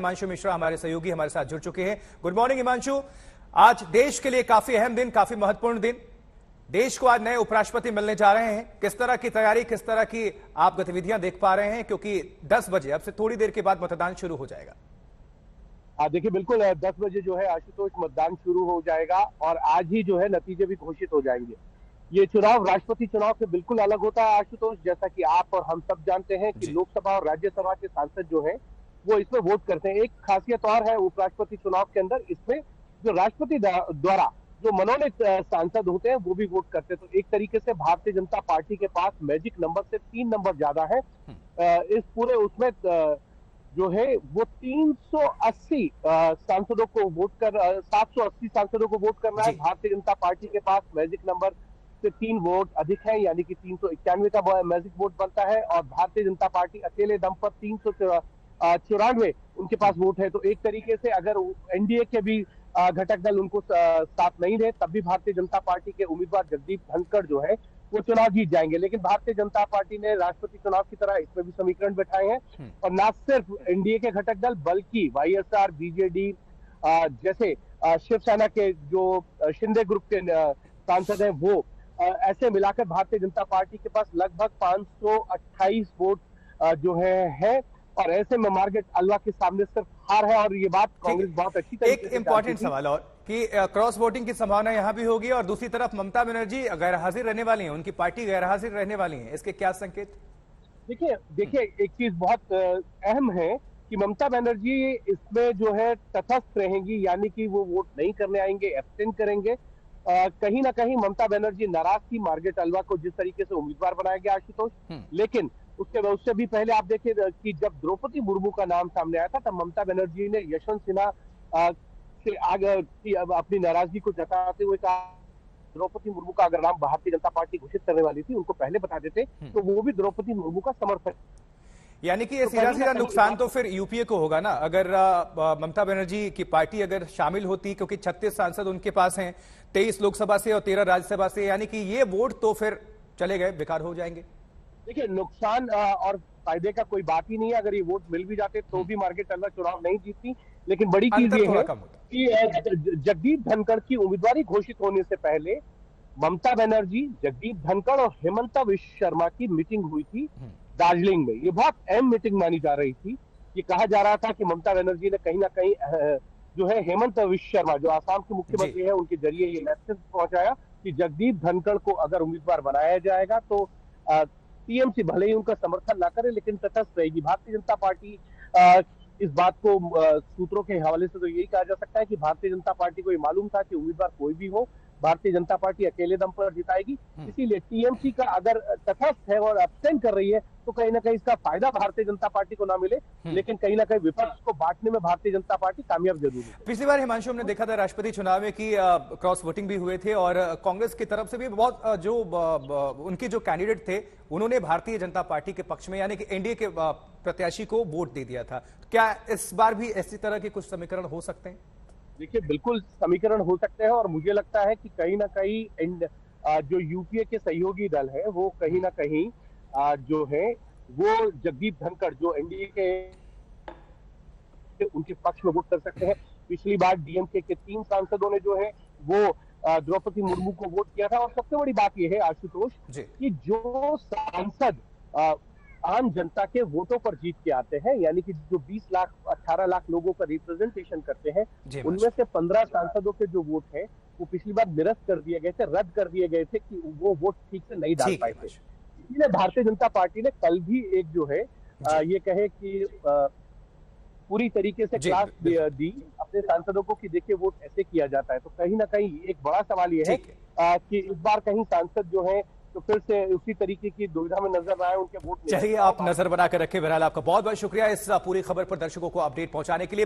हिमांशु मिश्रा हमारे सहयोगी हमारे साथ जुड़ चुके हैं। Good morning Himanshu. आज देश के लिए काफी अहम दिन, काफी महत्वपूर्ण दिन। देश को आज नए उपराष्ट्रपति मिलने जा रहे हैं। किस तरह की तैयारी, किस तरह की आप गतिविधियां देख पा रहे हैं, क्योंकि 10 बजे अब से थोड़ी देर के बाद मतदान शुरू हो जाएगा। देखिए बिल्कुल 10 बजे जो है आशुतोष मतदान शुरू हो जाएगा और आज ही जो है नतीजे भी घोषित हो जाएंगे। ये चुनाव राष्ट्रपति चुनाव से बिल्कुल अलग होता है आशुतोष, जैसा कि आप और हम सब जानते हैं कि लोकसभा और राज्यसभा के सांसद जो हैं वो इसमें वोट करते हैं। एक खासियत और है उपराष्ट्रपति चुनाव के अंदर, इसमें जो राष्ट्रपति द्वारा जो मनोनीत सांसद होते हैं वो भी वोट करते हैं। तो एक तरीके से भारतीय जनता पार्टी के पास मैजिक नंबर से 3 नंबर ज्यादा है। इस पूरे उसमें जो है वो 380 सांसदों को वोट कर 780 सांसदों को वोट करना है। भारतीय जनता पार्टी के पास मैजिक नंबर से 3 वोट अधिक है, यानी कि 391 का मैजिक वोट बनता है और भारतीय जनता पार्टी अकेले दम पर 394 उनके पास वोट है। तो एक तरीके से अगर एनडीए के भी घटक दल उनको साथ नहीं रहे तब भी भारतीय जनता पार्टी के उम्मीदवार जगदीप धनखड़ जो है वो चुनाव जीत जाएंगे। लेकिन भारतीय जनता पार्टी ने राष्ट्रपति चुनाव की तरह इसमें भी समीकरण बैठाए हैं और न सिर्फ एनडीए के घटक दल बल्कि वाईएसआर, बीजेडी जैसे शिवसेना के जो शिंदे ग्रुप के सांसद हैं वो ऐसे मिलाकर भारतीय जनता पार्टी के पास लगभग 528 वोट जो है और ऐसे में मार्गरेट अल्वा के सामने सिर्फ हार है। और ये बात कांग्रेस बहुत अच्छी तरीके से एक इंपॉर्टेंट सवाल और कि क्रॉस वोटिंग की संभावना यहां भी होगी और दूसरी तरफ ममता बनर्जी गैर हाजिर रहने वाली हैं, उनकी पार्टी गैर हाजिर रहने वाली है, इसके क्या संकेत? देखिए एक चीज बहुत अहम है कि ममता बनर्जी इसमें जो है तटस्थ रहेंगी, यानी कि वो वोट नहीं करने आएंगे, एब्सटेन करेंगे। कहीं ना कहीं ममता बनर्जी नाराज थी मार्गरेट अल्वा को जिस तरीके से उम्मीदवार बनाया गया आशुतोष। लेकिन उससे भी पहले आप देखिए कि जब द्रौपदी मुर्मू का नाम सामने आया था तब ममता बनर्जी ने यशवंत सिन्हा से आगे अपनी नाराजगी को जताते हुए कहा द्रौपदी मुर्मू का अगर नाम भारतीय जनता पार्टी घोषित करने वाली थी उनको पहले बता देते तो वो भी द्रौपदी मुर्मू का समर्थक। यानी कि ये सीधा नुकसान तो फिर यूपीए को होगा ना, अगर ममता बनर्जी की पार्टी अगर शामिल होती, क्योंकि 36 सांसद उनके पास हैं, 23 लोकसभा से और 13 राज्यसभा से, यानी कि ये वोट तो फिर चले गए, बेकार हो जाएंगे। देखिए नुकसान और फायदे का कोई बात ही नहीं है। अगर ये वोट मिल भी जाते तो भी मार्गरेट अल्वा चुनाव नहीं जीतती। लेकिन बड़ी चीज ये है कि जगदीप धनखड़ की उम्मीदवारी घोषित होने से पहले ममता बनर्जी, जगदीप धनखड़ और हेमंता विश्व शर्मा की मीटिंग हुई थी दार्जिलिंग में। ये बहुत अहम मीटिंग मानी जा रही थी। ये कहा जा रहा था कि ममता बनर्जी ने कहीं ना कहीं जो है हेमंत विश्व शर्मा जो आसाम के मुख्यमंत्री है उनके जरिए ये मैसेज पहुंचाया कि जगदीप धनखड़ को अगर उम्मीदवार बनाया जाएगा तो टीएमसी भले ही उनका समर्थन ना करे लेकिन तटस्थ रहेगी। भारतीय जनता पार्टी इस बात को सूत्रों के हवाले से तो यही कहा जा सकता है कि भारतीय जनता पार्टी को ये मालूम था कि उम्मीदवार कोई भी हो भारतीय जनता पार्टी अकेले दम पर जिताएगी। इसीलिए टीएमसी का अगर तटस्थ है और एब्सटेन कर रही है तो कहीं ना कहीं इसका फायदा भारतीय जनता पार्टी को ना मिले, लेकिन कहीं ना कहीं विपक्ष को बांटने में भारतीय जनता पार्टी कामयाब जरूर है। पिछली बार हिमांशु हमने देखा था राष्ट्रपति चुनाव में कि क्रॉस वोटिंग भी हुए थे और कांग्रेस की तरफ से भी बहुत जो उनके जो कैंडिडेट थे उन्होंने भारतीय जनता पार्टी के पक्ष में यानी कि एनडीए के प्रत्याशी को वोट दे दिया था। क्या इस बार भी इसी तरह के कुछ समीकरण हो सकते हैं? देखिए बिल्कुल समीकरण हो सकते हैं और मुझे लगता है कि कहीं ना कहीं जो यूपीए के सहयोगी दल है वो कहीं ना कहीं जो है वो जगदीप धनखड़ जो एनडीए के उनके पक्ष में वोट कर सकते हैं। पिछली बार डीएमके के 3 सांसदों ने जो है वो द्रौपदी मुर्मू को वोट किया था। और सबसे बड़ी बात यह है आशुतोष कि जो सांसद आम जनता के वोटों पर जीत के आते हैं, यानी कि जो 20 लाख 18 लाख लोगों का रिप्रेजेंटेशन करते हैं, उनमें से 15 सांसदों के जो वोट हैं वो पिछली बार निरस्त कर दिए गए थे, रद्द कर दिए गए थे कि वो वोट ठीक से नहीं डाल पाए थे। इसलिए भारतीय जनता पार्टी ने कल भी एक जो है ये कहे कि पूरी तरीके से क्लास दी अपने सांसदों को कि देखिए वोट ऐसे किया जाता है। तो कहीं ना कहीं एक बड़ा सवाल ये है कि इस बार कहीं सांसद जो है तो फिर से उसी तरीके की दुविधा में नजर आए, उनके वोट। चलिए आप नजर बनाकर रखें। बहरहाल आपका बहुत बहुत शुक्रिया इस पूरी खबर पर दर्शकों को अपडेट पहुंचाने के लिए।